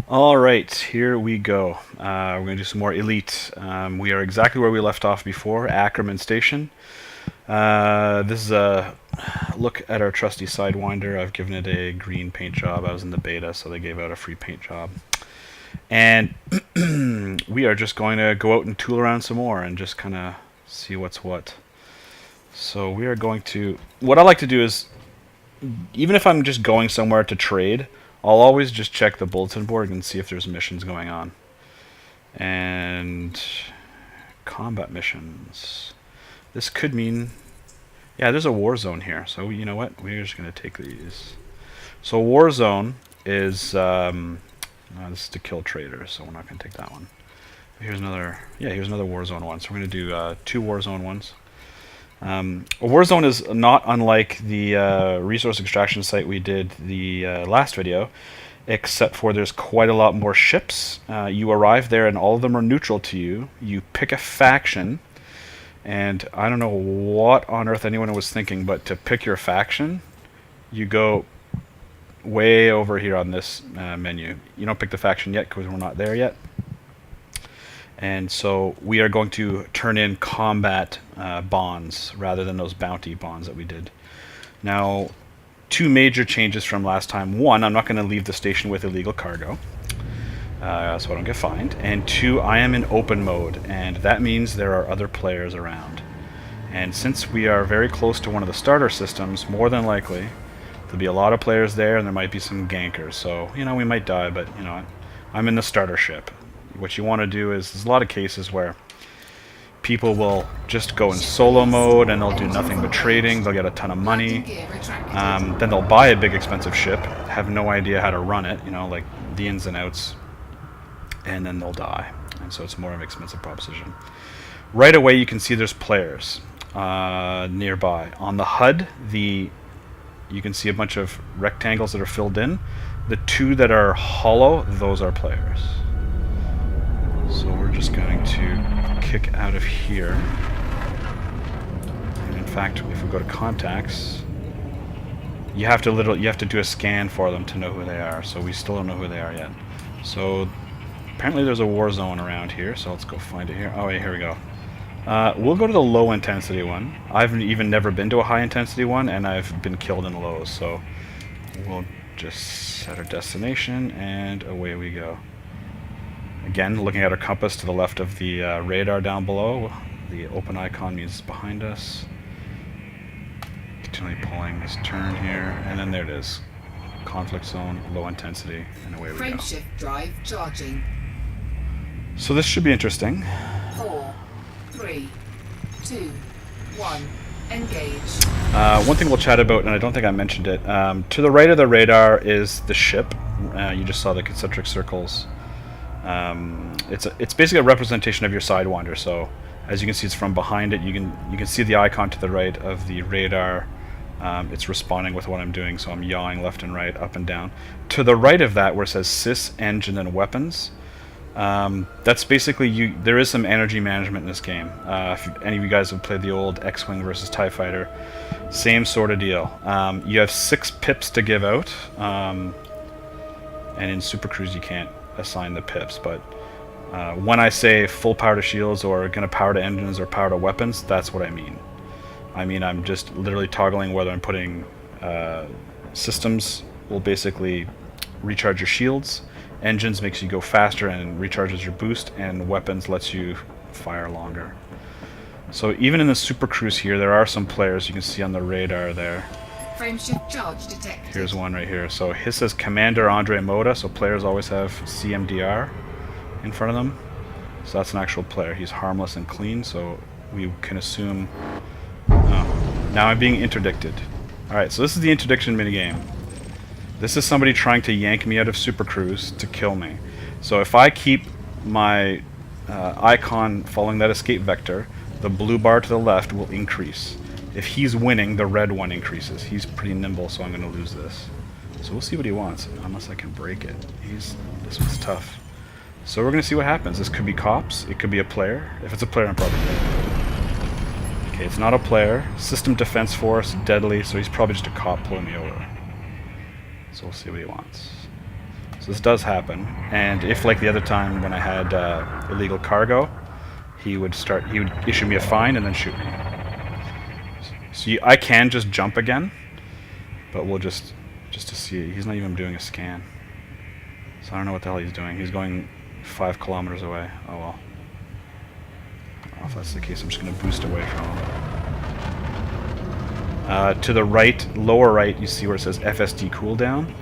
Alright, here we go. We're going to do some more Elite. We are exactly where we left off before, Ackerman Station. This is a look at our trusty Sidewinder. I've given it a green paint job. I was in the beta, so they gave out a free paint job. And we are just going to go out and tool around some more and just kind of see what's what. So we are going to... What I like to do is, even if I'm just going somewhere to trade, I'll always just check the bulletin board and see if there's missions going on. And combat missions. This could mean... Yeah, there's a war zone here, so you know what? We're just going to take these. So war zone is... this is to kill traders, so we're not going to take that one. Here's another... Yeah, here's another war zone one. So we're going to do 2 war zone ones. A war zone is not unlike the resource extraction site we did the last video, except for there's quite a lot more ships. You arrive there and all of them are neutral to you. You pick a faction, and I don't know what on earth anyone was thinking, but to pick your faction, you go way over here on this menu. You don't pick the faction yet because we're not there yet. And so we are going to turn in combat bonds rather than those bounty bonds that we did. Now, 2 major changes from last time. 1, I'm not going to leave the station with illegal cargo, so I don't get fined. And 2, I am in open mode, and that means there are other players around. And since we are very close to one of the starter systems, more than likely, there'll be a lot of players there, and there might be some gankers. So, you know, we might die, but, you know, I'm in the starter ship. What you want to do is, there's a lot of cases where people will just go in solo mode and they'll do nothing but trading. They'll get a ton of money. Then they'll buy a big expensive ship, have no idea how to run it, you know, like the ins and outs, and then they'll die. And so it's more of an expensive proposition. Right away you can see there's players nearby. On the HUD, you can see a bunch of rectangles that are filled in. The 2 that are hollow, those are players. So we're just going to kick out of here. And in fact, if we go to contacts, you have to do a scan for them to know who they are. So we still don't know who they are yet. So apparently there's a war zone around here. So let's go find it here. Oh, yeah, here we go. We'll go to the low intensity one. I've even never been to a high intensity one, and I've been killed in lows. So we'll just set our destination, and away we go. Again, looking at our compass to the left of the radar down below, the open icon means it's behind us. Continually pulling this turn here, and then there it is. Conflict zone, low intensity, and away we go. Frameshift drive charging. So this should be interesting. 4, 3, 2, 1, engage. One thing we'll chat about, and I don't think I mentioned it, to the right of the radar is the ship. You just saw the concentric circles. It's basically a representation of your Sidewinder. So as you can see, it's from behind it. You can see the icon to the right of the radar. It's responding with what I'm doing, so I'm yawing left and right, up and down. To the right of that, where it says sys, engine, and weapons, that's basically there is some energy management in this game. If any of you guys have played the old X-Wing versus TIE Fighter, same sort of deal. You have 6 pips to give out, and in Super Cruise you can't assign the pips, but when I say full power to shields or gonna power to engines or power to weapons, that's what I mean. I'm just literally toggling whether I'm putting systems will basically recharge your shields, engines makes you go faster and recharges your boost, and weapons lets you fire longer. So even in the Super Cruise here, there are some players you can see on the radar there. Frameshift charge detected. Here's one right here. So his says Commander Andre Moda, so players always have CMDR in front of them. So that's an actual player. He's harmless and clean, so we can assume... Oh, now I'm being interdicted. Alright, so this is the interdiction minigame. This is somebody trying to yank me out of Super Cruise to kill me. So if I keep my icon following that escape vector, the blue bar to the left will increase. If he's winning, the red one increases. He's pretty nimble, so I'm going to lose this. So we'll see what he wants, unless I can break it. This one's tough. So we're going to see what happens. This could be cops. It could be a player. If it's a player, I'm probably dead. Okay, it's not a player. System defense force, deadly, so he's probably just a cop pulling me over. So we'll see what he wants. So this does happen. And if, like the other time when I had illegal cargo, he would issue me a fine and then shoot me. So I can just jump again, but we'll just to see. He's not even doing a scan. So I don't know what the hell he's doing. He's going 5 kilometers away. Oh well. Well, if that's the case, I'm just going to boost away from him. To the right, lower right, you see where it says FSD cooldown.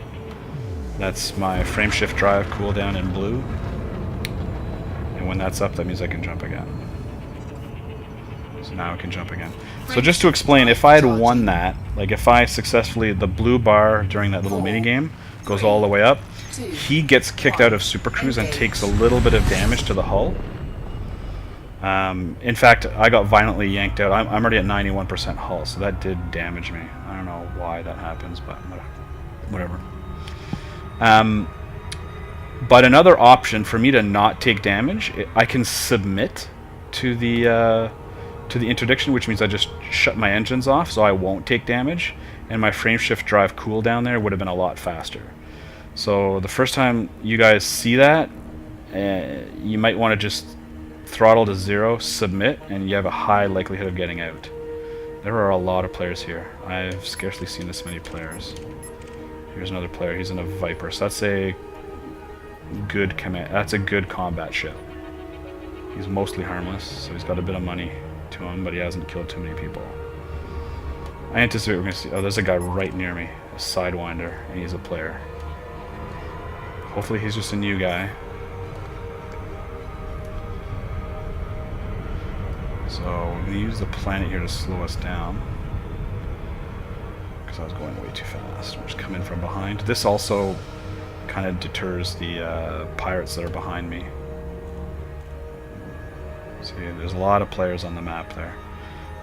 That's my frameshift drive cooldown in blue. And when that's up, that means I can jump again. So now I can jump again. So just to explain, if I had won that, like if I successfully, the blue bar during that little mini game goes all the way up, he gets kicked out of Super Cruise and takes a little bit of damage to the hull. In fact, I got violently yanked out. I'm already at 91% hull, so that did damage me. I don't know why that happens, but whatever. But another option for me to not take damage, I can submit to the interdiction, which means I just shut my engines off, so I won't take damage, and my frameshift drive cooldown there would have been a lot faster. So the first time you guys see that, you might want to just throttle to 0, submit, and you have a high likelihood of getting out. There are a lot of players here. I've scarcely seen this many players. Here's another player. He's in a Viper, so that's a good That's a good combat ship. He's mostly harmless, so he's got a bit of money to him, but he hasn't killed too many people. I anticipate we're going to see... Oh, there's a guy right near me. A Sidewinder, and he's a player. Hopefully he's just a new guy. So we're going to use the planet here to slow us down. Because I was going way too fast. We'll just come in from behind. This also kind of deters the pirates that are behind me. See, there's a lot of players on the map there.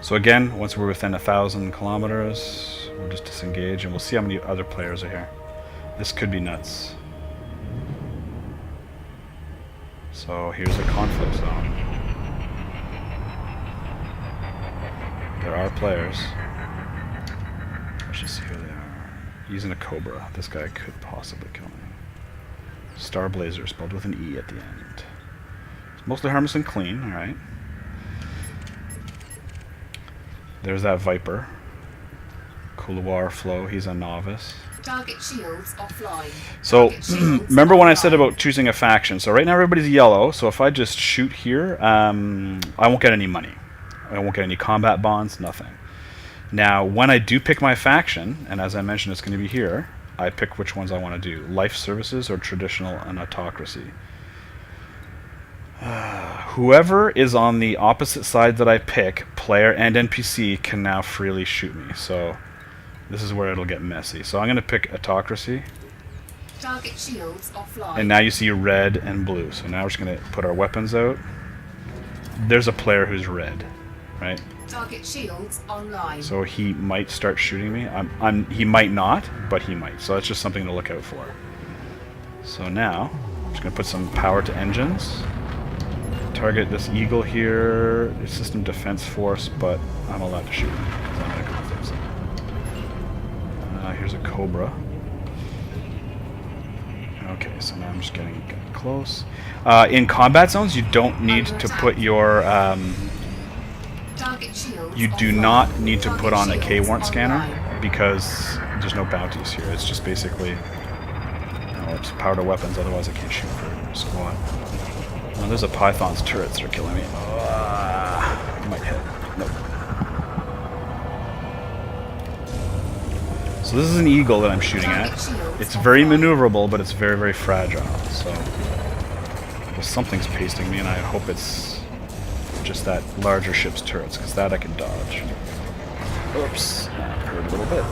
So again, once we're within 1,000 kilometers, we'll just disengage and we'll see how many other players are here. This could be nuts. So here's a conflict zone. There are players. Let's just see who they are. Using a Cobra. This guy could possibly kill me. Star Blazer, spelled with an E at the end. It's mostly harmless and clean, alright. There's that Viper. Couloir Flow, he's a novice. Target shields offline. So, remember when I said about choosing a faction? So right now everybody's yellow, so if I just shoot here, I won't get any money. I won't get any combat bonds, nothing. Now, when I do pick my faction, and as I mentioned it's going to be here, I pick which ones I want to do. Life Services or Traditional and Autocracy. Whoever is on the opposite side that I pick, player and NPC, can now freely shoot me. So this is where it'll get messy. So I'm going to pick Autocracy. Target shields offline. And now you see red and blue. So now we're just going to put our weapons out. There's a player who's red, right? Target shields online. So he might start shooting me. He might not, but he might. So that's just something to look out for. So now, I'm just going to put some power to engines. Target this Eagle here, System Defense Force, but I'm allowed to shoot him because I'm in a conflict zone. Here's a Cobra. Okay, so now I'm just getting close. In combat zones, you don't need to put your... you do not need to put on a K-warrant scanner because there's no bounties here. It's just basically... it's power to weapons, otherwise I can't shoot for squad. Oh, there's a Python's turrets that are killing me. Might hit. Nope. So this is an Eagle that I'm shooting at. It's very maneuverable, but it's very, very fragile. So well, something's pasting me, and I hope it's just that larger ship's turrets, because that I can dodge. Oops. Hurt a little bit.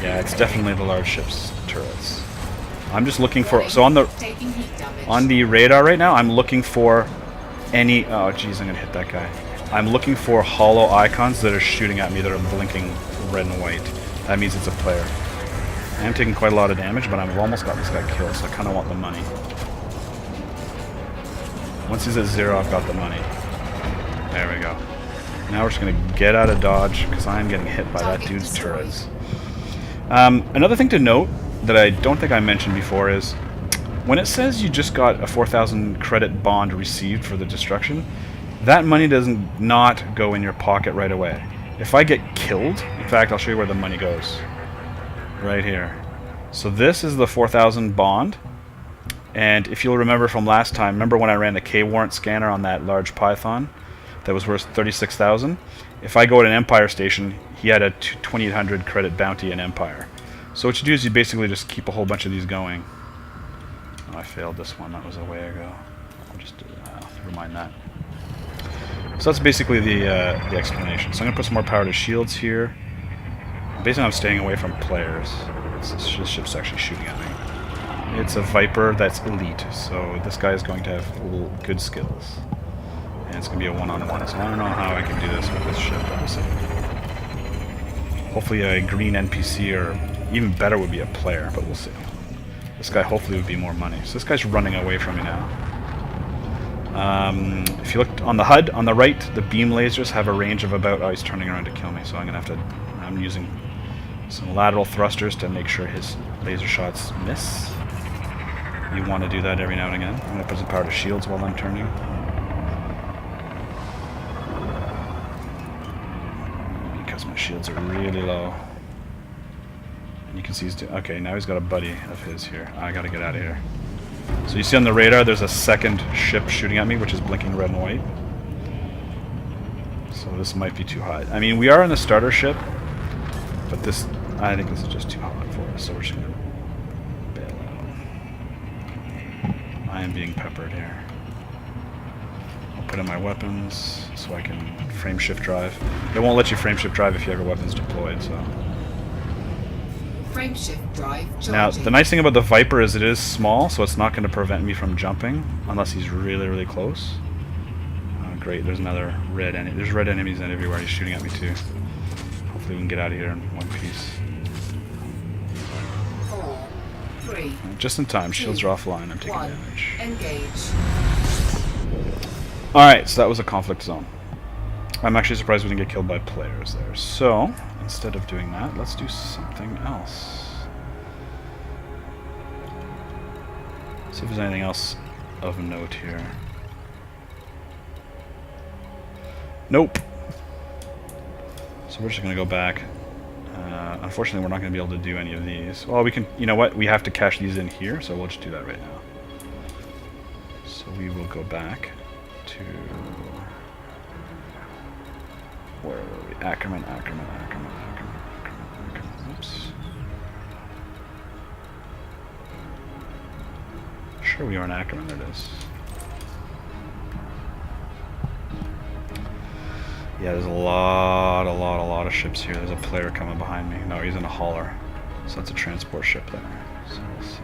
Yeah, it's definitely the large ship's turrets. I'm just looking for... So on the radar right now, I'm looking for any... Oh, jeez, I'm going to hit that guy. I'm looking for hollow icons that are shooting at me that are blinking red and white. That means it's a player. I am taking quite a lot of damage, but I've almost got this guy killed, so I kind of want the money. Once he's at 0, I've got the money. There we go. Now we're just going to get out of dodge, because I'm getting hit by that dude's turrets. Another thing to note that I don't think I mentioned before is when it says you just got a 4,000 credit bond received for the destruction, that money does not go in your pocket right away. If I get killed, in fact, I'll show you where the money goes. Right here. So this is the 4,000 bond. And if you'll remember from last time, remember when I ran the K-warrant scanner on that large python that was worth 36,000? If I go at an Empire station, he had a 2,800 credit bounty in Empire. So what you do is you basically just keep a whole bunch of these going. Oh, I failed this one. That was a way ago. I'll just never mind that. So that's basically the explanation. So I'm going to put some more power to shields here. Basically, I'm staying away from players. This ship's actually shooting at me. It's a Viper that's elite, so this guy is going to have good skills. And it's going to be a one-on-one, so I don't know how I can do this with this ship, obviously. Hopefully a green NPC, or even better would be a player, but we'll see. This guy hopefully would be more money. So this guy's running away from me now. If you look on the HUD, on the right, the beam lasers have a range of about... Oh, he's turning around to kill me, so I'm going to have to... I'm using some lateral thrusters to make sure his laser shots miss. You want to do that every now and again. I'm going to put some power to shields while I'm turning. Because my shields are really low. And you can see he's... Okay, now he's got a buddy of his here. I got to get out of here. So you see on the radar there's a second ship shooting at me, which is blinking red and white. So this might be too hot. I mean, we are in the starter ship, but this... I think this is just too hot for us, so we're just going to bail out. I am being peppered here. I'll put in my weapons so I can frame shift drive. It won't let you frame shift drive if you have your weapons deployed, so... Frame shift drive charging. Now, the nice thing about the Viper is it is small, so it's not going to prevent me from jumping, unless he's really, really close. Oh, great, there's another red enemy. There's red enemies everywhere. He's shooting at me, too. Hopefully we can get out of here in one piece. 4, 3, just in time. Shields are offline. I'm taking 1. damage. Engage. Alright, so that was a conflict zone. I'm actually surprised we didn't get killed by players there. So, instead of doing that, let's do something else. See if there's anything else of note here. Nope. So we're just going to go back. Unfortunately, we're not going to be able to do any of these. Well, we can... You know what? We have to cache these in here, so we'll just do that right now. So we will go back to... Where were we? Ackerman. Oops. Sure we are in Ackerman, there it is. Yeah, there's a lot of ships here. There's a player coming behind me. No, he's in a hauler. So that's a transport ship there. So we'll see.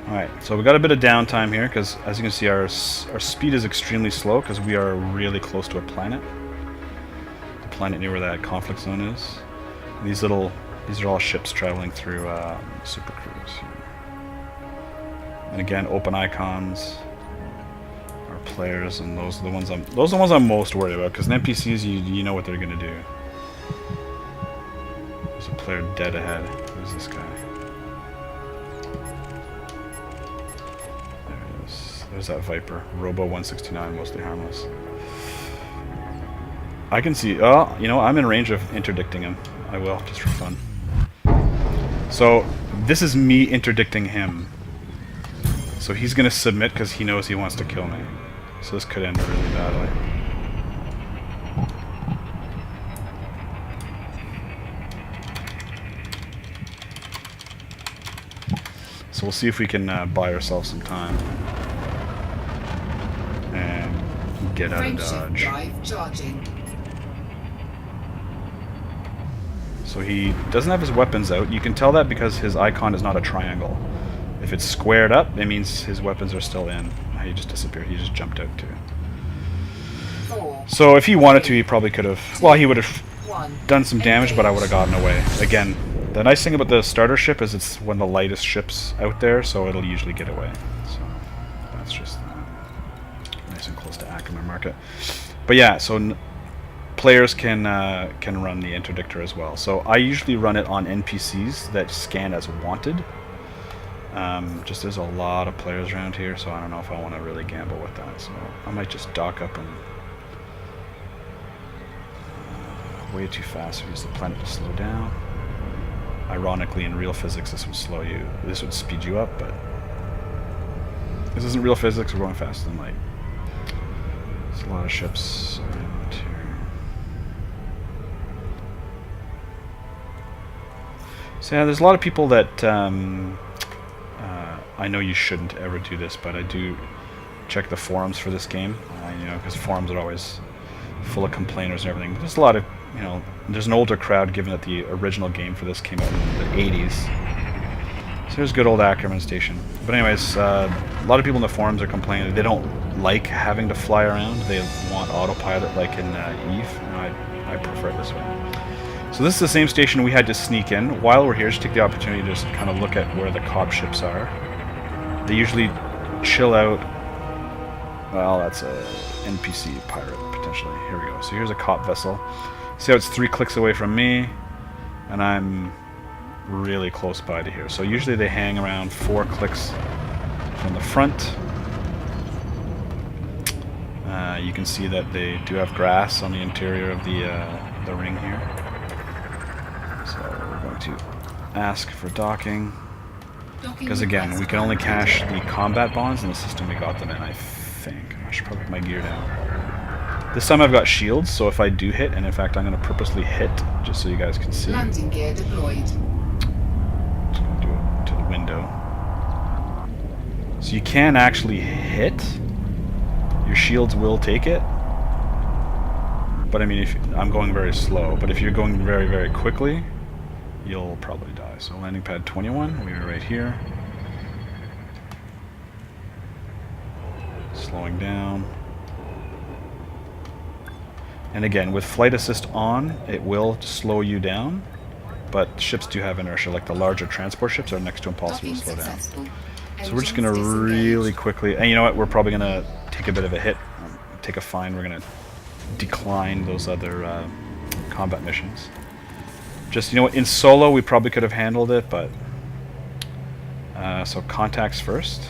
Alright, so we got a bit of downtime here because, as you can see, our speed is extremely slow because we are really close to a planet. The planet near where that conflict zone is. And these are all ships traveling through Super Cruise here. And again, open icons are players, and those are the ones I'm most worried about because in NPCs you know what they're gonna do. There's a player dead ahead. Who's this guy? There's that Viper. Robo 169, mostly harmless. I can see... Oh, you know, I'm in range of interdicting him. I will, just for fun. So, this is me interdicting him. So he's going to submit because he knows he wants to kill me. So this could end really badly. So we'll see if we can buy ourselves some time. And get out of dodge. Drive charging. So he doesn't have his weapons out. You can tell that because his icon is not a triangle. If it's squared up, it means his weapons are still in. He just disappeared. He just jumped out too. 4, So if he wanted to, he probably could have... Well, he would have 1. done some damage, but I would have gotten away. Again, the nice thing about the starter ship is it's one of the lightest ships out there, so it'll usually get away. So that's just that. back on my market. But yeah, so players can run the interdictor as well. So I usually run it on NPCs that scan as wanted. Just there's a lot of players around here, so I don't know if I want to really gamble with that. So I might just dock up and way too fast. So use the planet to slow down. Ironically, in real physics, this would slow you. This would speed you up, but this isn't real physics. We're going faster than light. There's a lot of ships around here. So yeah, there's a lot of people that I know you shouldn't ever do this, but I do check the forums for this game. You know, because forums are always full of complainers and everything. There's a lot of, you know, there's an older crowd, given that the original game for this came out in the 80s. So there's good old Ackerman Station. But anyways, a lot of people in the forums are complaining that they don't like having to fly around. They want autopilot like in Eve. I prefer it this way. So this is the same station we had to sneak in. While we're here, just take the opportunity to just kind of look at where the cop ships are. They usually chill out. Well, that's a NPC pirate, potentially. Here we go. So here's a cop vessel. See how it's 3 clicks away from me? And I'm really close by to here. So usually they hang around 4 clicks from the front. You can see that they do have grass on the interior of the ring here. So we're going to ask for docking. Because again, we can only cache the combat bonds in the system we got them in, I think. I should probably put my gear down. This time I've got shields, so if I do hit, and in fact I'm going to purposely hit, just so you guys can see. Landing gear deployed. Just going to do it to the window. So you can actually hit. Your shields will take it. But I mean, if I'm going very slow, but if you're going very, very quickly, you'll probably die. So landing pad 21, we are right here. Slowing down. And again, with flight assist on, it will slow you down, but ships do have inertia, like the larger transport ships are next to impossible to slow down. So we're just going to really quickly, and you know what, we're probably going to take a bit of a hit, take a fine, we're going to decline those other combat missions. Just, you know what, in solo we probably could have handled it, but so contacts first,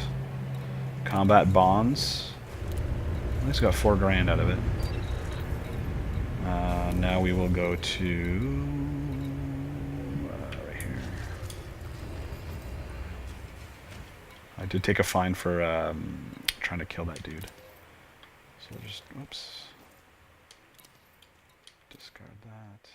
combat bonds, at least got 4 grand out of it. Now we will go to right here. I did take a fine for trying to kill that dude, so we'll just, whoops, discard that.